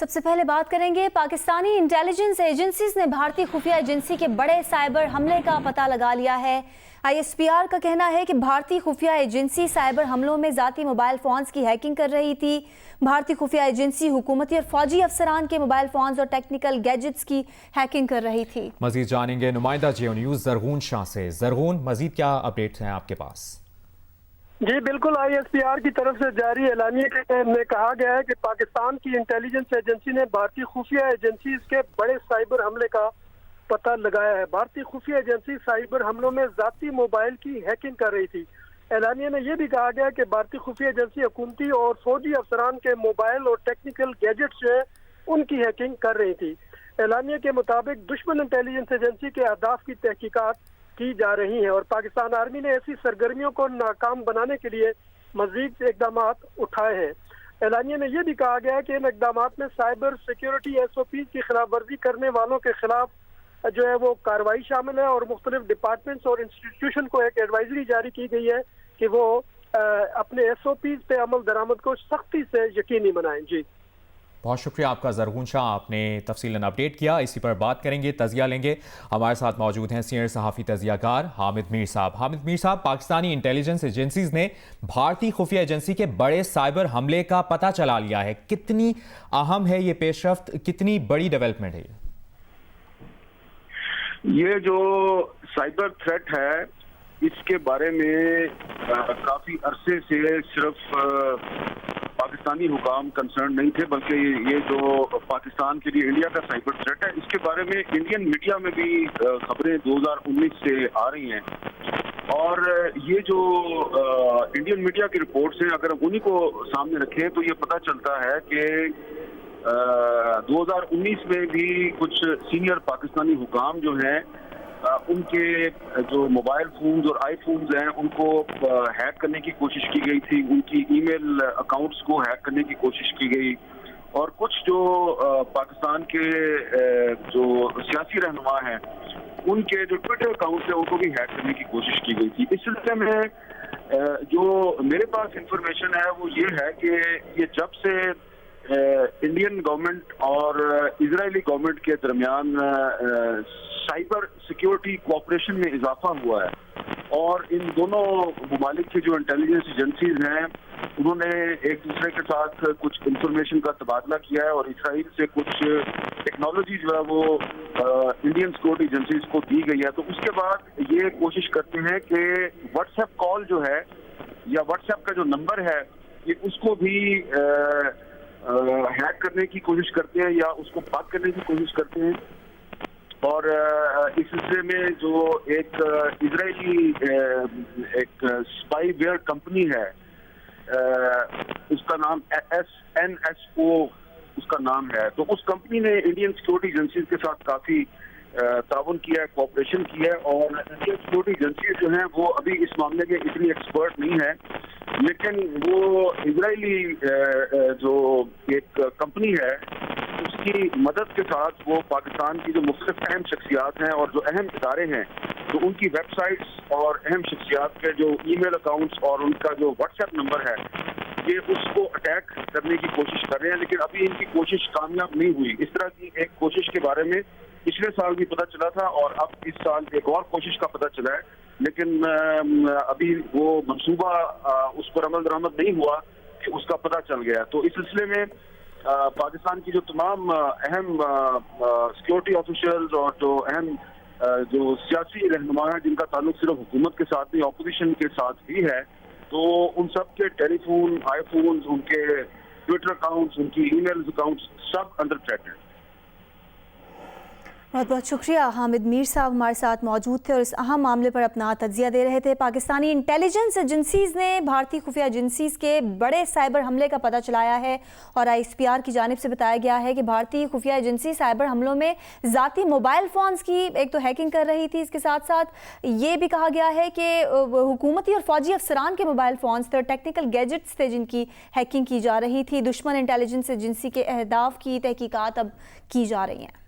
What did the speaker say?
سب سے پہلے بات کریں گے پاکستانی انٹیلیجنس ایجنسیز نے بھارتی خفیہ ایجنسی کے بڑے سائبر حملے کا پتہ لگا لیا ہے۔ ISPR کا کہنا ہے کہ بھارتی خفیہ ایجنسی سائبر حملوں میں ذاتی موبائل فونز کی ہیکنگ کر رہی تھی۔ بھارتی خفیہ ایجنسی حکومتی اور فوجی افسران کے موبائل فونز اور ٹیکنیکل گیجٹس کی ہیکنگ کر رہی تھی۔ مزید جانیں گے نمائندہ جیو نیوز زرغون شاہ سے۔ زرغون، مزید کیا اپڈیٹس ہیں آپ کے پاس؟ جی بالکل، ISPR کی طرف سے جاری اعلامیے میں کہا گیا ہے کہ پاکستان کی انٹیلیجنس ایجنسی نے بھارتی خفیہ ایجنسیز کے بڑے سائبر حملے کا پتہ لگایا ہے۔ بھارتی خفیہ ایجنسی سائبر حملوں میں ذاتی موبائل کی ہیکنگ کر رہی تھی۔ اعلامیے میں یہ بھی کہا گیا کہ بھارتی خفیہ ایجنسی حکومتی اور فوجی افسران کے موبائل اور ٹیکنیکل گیجٹس جو ہیں ان کی ہیکنگ کر رہی تھی۔ اعلامیے کے مطابق دشمن انٹیلیجنس ایجنسی کے اہداف کی تحقیقات کی جا رہی ہیں اور پاکستان آرمی نے ایسی سرگرمیوں کو ناکام بنانے کے لیے مزید اقدامات اٹھائے ہیں۔ اعلامیے میں یہ بھی کہا گیا ہے کہ ان اقدامات میں سائبر سیکیورٹی SOPs کی خلاف ورزی کرنے والوں کے خلاف جو ہے وہ کارروائی شامل ہے اور مختلف ڈپارٹمنٹس اور انسٹیٹیوشن کو ایک ایڈوائزری جاری کی گئی ہے کہ وہ اپنے SOPs پہ عمل درآمد کو سختی سے یقینی بنائیں۔ جی بہت شکریہ آپ کا زرغون شاہ، آپ نے تفصیلاً اپڈیٹ کیا۔ اسی پر بات کریں گے، تجزیہ لیں گے۔ ہمارے ساتھ موجود ہیں سینئر صحافی تجزیہ کار حامد میر صاحب۔ حامد میر صاحب، پاکستانی انٹیلیجنس ایجنسیز نے بھارتی خفیہ ایجنسی کے بڑے سائبر حملے کا پتہ چلا لیا ہے۔ کتنی اہم ہے یہ پیش رفت، کتنی بڑی ڈیولپمنٹ ہے یہ جو سائبر تھریٹ ہے اس کے بارے میں کافی عرصے سے صرف پاکستانی حکام کنسرن نہیں تھے، بلکہ یہ جو پاکستان کے لیے انڈیا کا سائبر تھریٹ ہے اس کے بارے میں انڈین میڈیا میں بھی خبریں 2019 سے آ رہی ہیں، اور یہ جو انڈین میڈیا کی رپورٹس ہیں اگر ہم انہی کو سامنے رکھیں تو یہ پتہ چلتا ہے کہ 2019 میں بھی کچھ سینئر پاکستانی حکام جو ہیں ان کے جو موبائل فونز اور آئی فونز ہیں ان کو ہیک کرنے کی کوشش کی گئی تھی، ان کی ای میل اکاؤنٹس کو ہیک کرنے کی کوشش کی گئی، اور کچھ جو پاکستان کے جو سیاسی رہنما ہیں ان کے جو ٹویٹر اکاؤنٹس ہیں ان کو بھی ہیک کرنے کی کوشش کی گئی تھی۔ اس سلسلے میں جو میرے پاس انفارمیشن ہے وہ یہ ہے کہ یہ جب سے انڈین گورنمنٹ اور اسرائیلی گورنمنٹ کے درمیان سائبر سیکیورٹی کوآپریشن میں اضافہ ہوا ہے اور ان دونوں ممالک کی جو انٹیلیجنس ایجنسیز ہیں انہوں نے ایک دوسرے کے ساتھ کچھ انفارمیشن کا تبادلہ کیا ہے اور اسرائیل سے کچھ ٹیکنالوجی جو ہے وہ انڈین سیکورٹی ایجنسیز کو دی گئی ہے، تو اس کے بعد یہ کوشش کرتے ہیں کہ واٹس ایپ کال جو ہے یا واٹس ایپ کا جو نمبر ہے یہ اس کو بھی ہیک کرنے کی کوشش کرتے ہیں یا اس کو بند کرنے کی کوشش کرتے ہیں، اور اس سلسلے میں جو ایک اسرائیلی ایک اسپائی ویئر کمپنی ہے اس کا نام NSO اس کا نام ہے، تو اس کمپنی نے انڈین سیکورٹی ایجنسیز کے ساتھ کافی تعاون کیا ہے، کوآپریشن کیا ہے، اور انڈین سیکورٹی ایجنسیز جو ہیں وہ ابھی اس معاملے میں اتنی ایکسپرٹ نہیں ہے، لیکن وہ اسرائیلی جو ایک کمپنی ہے اس کی مدد کے ساتھ وہ پاکستان کی جو مختلف اہم شخصیات ہیں اور جو اہم ادارے ہیں تو ان کی ویب سائٹس اور اہم شخصیات کے جو ای میل اکاؤنٹس اور ان کا جو واٹس ایپ نمبر ہے یہ اس کو اٹیک کرنے کی کوشش کر رہے ہیں، لیکن ابھی ان کی کوشش کامیاب نہیں ہوئی۔ اس طرح کی ایک کوشش کے بارے میں پچھلے سال بھی پتہ چلا تھا اور اب اس سال ایک اور کوشش کا پتہ چلا ہے، لیکن ابھی وہ منصوبہ اس پر عمل درآمد نہیں ہوا کہ اس کا پتہ چل گیا۔ تو اس سلسلے میں پاکستان کی جو تمام اہم سیکیورٹی آفیشلز اور جو اہم جو سیاسی رہنما ہیں جن کا تعلق صرف حکومت کے ساتھ نہیں اپوزیشن کے ساتھ بھی ہے، تو ان سب کے ٹیلی فون، آئی فونز، ان کے ٹویٹر اکاؤنٹس، ان کی ای میل اکاؤنٹس سب انڈر تھریٹ ہیں۔ بہت بہت شکریہ حامد میر صاحب ہمارے ساتھ موجود تھے اور اس اہم معاملے پر اپنا تجزیہ دے رہے تھے۔ پاکستانی انٹیلیجنس ایجنسیز نے بھارتی خفیہ ایجنسیز کے بڑے سائبر حملے کا پتہ چلایا ہے اور ISPR کی جانب سے بتایا گیا ہے کہ بھارتی خفیہ ایجنسی سائبر حملوں میں ذاتی موبائل فونز کی ایک تو ہیکنگ کر رہی تھی، اس کے ساتھ ساتھ یہ بھی کہا گیا ہے کہ حکومتی اور فوجی افسران کے موبائل فونز تھے اور ٹیکنیکل گیجٹس تھے جن کی ہیکنگ کی جا رہی تھی۔ دشمن انٹیلیجنس ایجنسی کے اہداف کی تحقیقات اب کی جا رہی ہیں۔